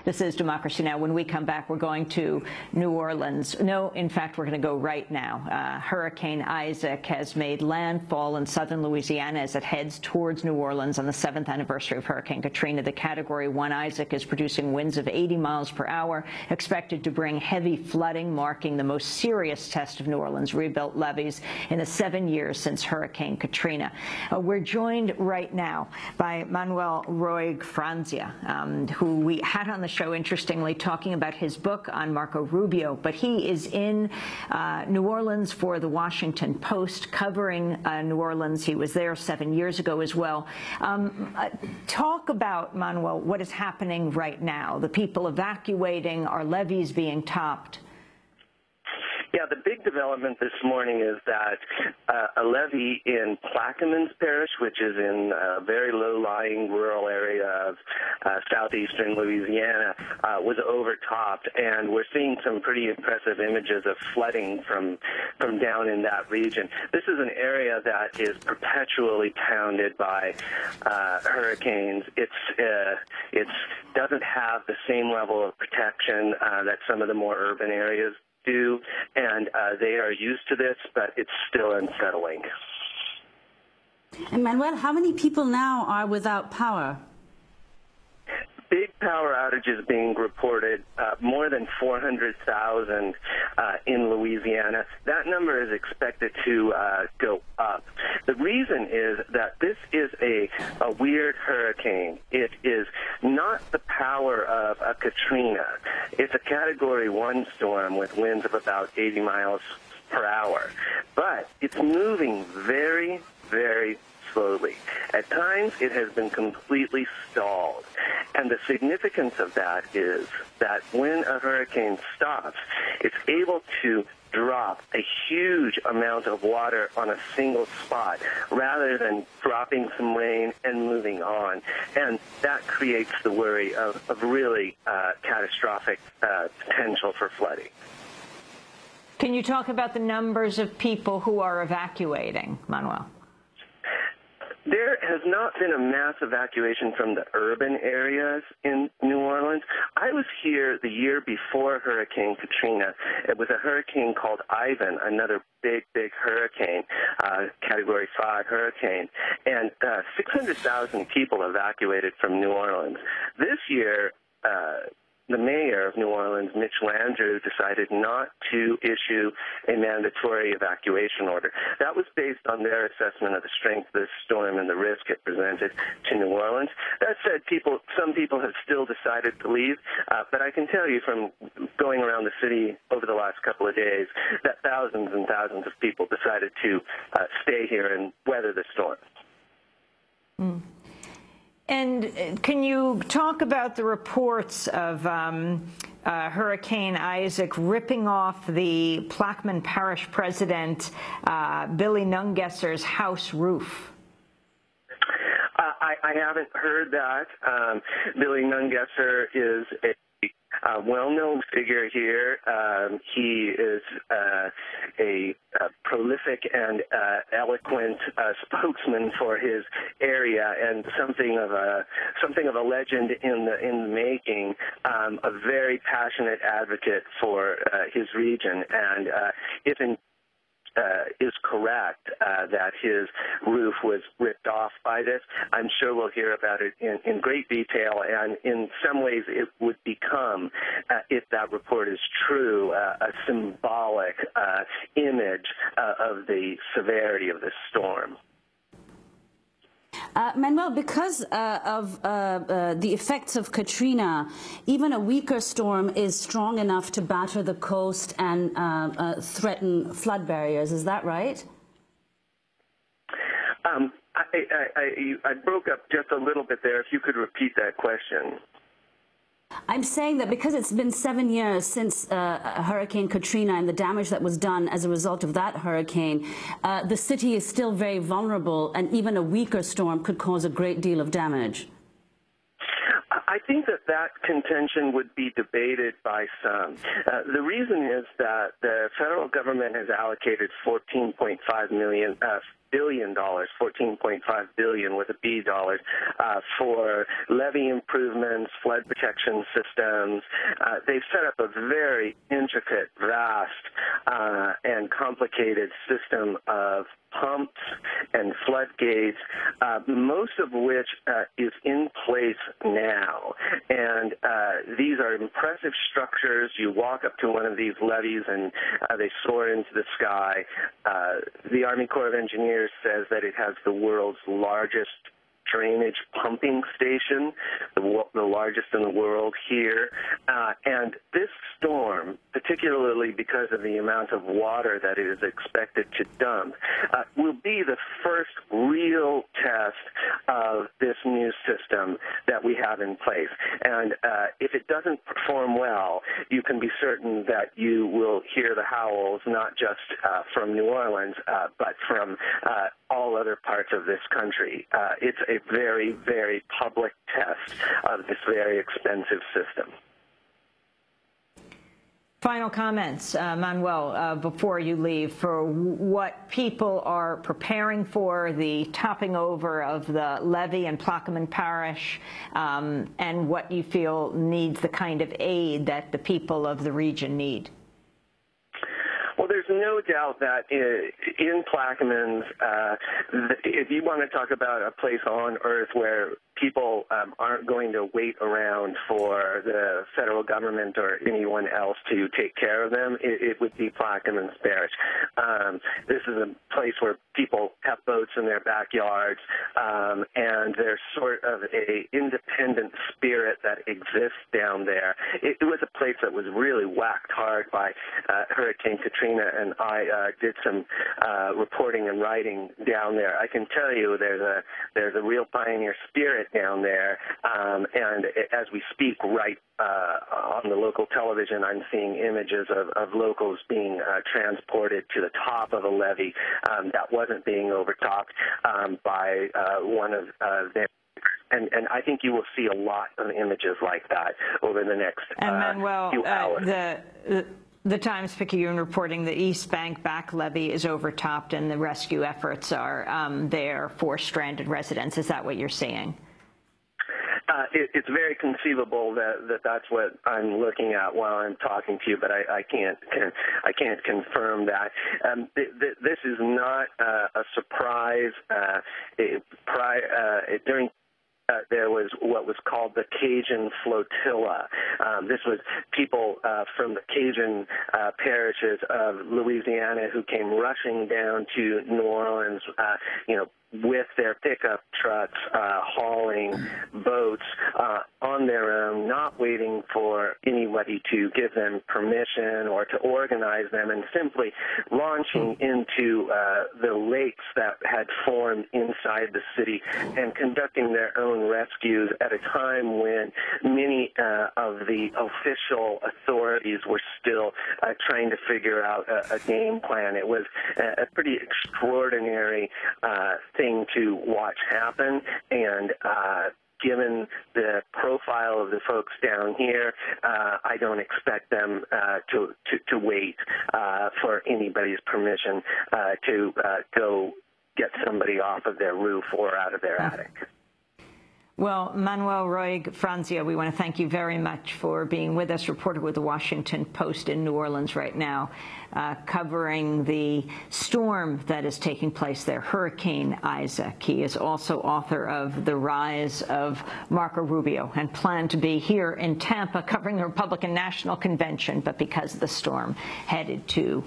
This is Democracy Now! When we come back, we're going to New Orleans. No, in fact, we're going to go right now. Hurricane Isaac has made landfall in southern Louisiana as it heads towards New Orleans on the 7th anniversary of Hurricane Katrina. The Category 1 Isaac is producing winds of 80 miles per hour, expected to bring heavy flooding, marking the most serious test of New Orleans' rebuilt levees in the 7 years since Hurricane Katrina. We're joined right now by Manuel Roig-Franzia, who we had on the show, interestingly, talking about his book on Marco Rubio. But he is in New Orleans for the Washington Post, covering New Orleans. He was there 7 years ago as well. Talk about, Manuel, what is happening right now. The people evacuating, are levees being topped? Yeah, the big development this morning is that a levee in Plaquemines Parish, which is in a very low-lying rural area of southeastern Louisiana, was overtopped, and we're seeing some pretty impressive images of flooding from down in that region. This is an area that is perpetually pounded by hurricanes. It doesn't have the same level of protection that some of the more urban areas do, and they are used to this, but it's still unsettling. And Manuel, how many people now are without power? Big power outages being reported, more than 400,000 in Louisiana. That number is expected to go up. The reason is that this is a weird hurricane. It is not the power of a Katrina. It's a Category 1 storm with winds of about 80 miles per hour. But it's moving very, very slowly. At times, it has been completely stalled. And the significance of that is that when a hurricane stops, it's able to drop a huge amount of water on a single spot rather than dropping some rain and moving on. And that creates the worry of really catastrophic potential for flooding. Can you talk about the numbers of people who are evacuating, Manuel? There has not been a mass evacuation from the urban areas in New Orleans. I was here the year before Hurricane Katrina. It was a hurricane called Ivan, another big hurricane, Category 5 hurricane, and 600,000 people evacuated from New Orleans. This year, the mayor of New Orleans, Mitch Landrieu, decided not to issue a mandatory evacuation order. That was based on their assessment of the strength of this storm and the risk it presented to New Orleans. That said, some people have still decided to leave, but I can tell you from going around the city over the last couple of days that thousands and thousands of people decided to stay here and weather the storm. Mm. And can you talk about the reports of Hurricane Isaac ripping off the Plaquemines Parish president, Billy Nungesser's house roof? I haven't heard that. Billy Nungesser is a well-known figure here. He is a prolific and eloquent spokesman for his area, and something of a legend in the making. A very passionate advocate for his region, and if in is correct that his roof was ripped off by this, I'm sure we'll hear about it in great detail, and in some ways it would become, if that report is true, a symbolic image of the severity of this storm. Manuel, because of the effects of Katrina, even a weaker storm is strong enough to batter the coast and threaten flood barriers. Is that right? I broke up just a little bit there. If you could repeat that question. I'm saying that because it's been 7 years since Hurricane Katrina and the damage that was done as a result of that hurricane, the city is still very vulnerable, and even a weaker storm could cause a great deal of damage. I think that contention would be debated by some. The reason is that the federal government has allocated $14.5 million billion, $14.5 billion with a B dollars, for levee improvements, flood protection systems. They've set up a very intricate, vast, and complicated system of pumps and floodgates, most of which is in place now. And these are impressive structures. You walk up to one of these levees and they soar into the sky. The Army Corps of Engineers says that it has the world's largest drainage pumping station, the largest in the world here. And this storm, particularly because of the amount of water that it is expected to dump, will be the first real test of this new system that we have in place. And if it doesn't perform well, you can be certain that you will hear the howls, not just from New Orleans, but from all other parts of this country. It's a very, very public test of this very expensive system. Final comments, Manuel, before you leave, for what people are preparing for the topping over of the levee in Plaquemine Parish, and what you feel needs the kind of aid that the people of the region need. Well, there's no doubt that in Plaquemines, if you want to talk about a place on earth where people aren't going to wait around for the federal government or anyone else to take care of them, it would be Plaquemines Parish. This is a place where people have boats in their backyards, and there's sort of a independent spirit that exists down there. It was a place that was really whacked hard by Hurricane Katrina, and I did some reporting and writing down there. I can tell you there's a real pioneer spirit down there, and as we speak right on the local television, I'm seeing images of locals being transported to the top of a levee that wasn't being overtopped by one of their. And I think you will see a lot of images like that over the next Manuel, few hours. The Times-Picayune reporting the East Bank back levee is overtopped and the rescue efforts are there for stranded residents. Is that what you're seeing? It's very conceivable that that's what I'm looking at while I'm talking to you, but I can't confirm that. This is not a surprise. During there was what was called the Cajun Flotilla. This was people from the Cajun parishes of Louisiana who came rushing down to New Orleans, with their pickup trucks, hauling boats on their own, not waiting for anybody to give them permission or to organize them, and simply launching into the lakes that had formed inside the city and conducting their own rescues at a time when many of the official authorities were still trying to figure out a game plan. It was a pretty extraordinary thing to watch happen, and given the profile of the folks down here, I don't expect them to wait for anybody's permission to go get somebody off of their roof or out of their attic. Well, Manuel Roig-Franzia, we want to thank you very much for being with us, reporter with the Washington Post in New Orleans right now, covering the storm that is taking place there, Hurricane Isaac. He is also author of The Rise of Marco Rubio and planned to be here in Tampa covering the Republican National Convention, but because of the storm, headed to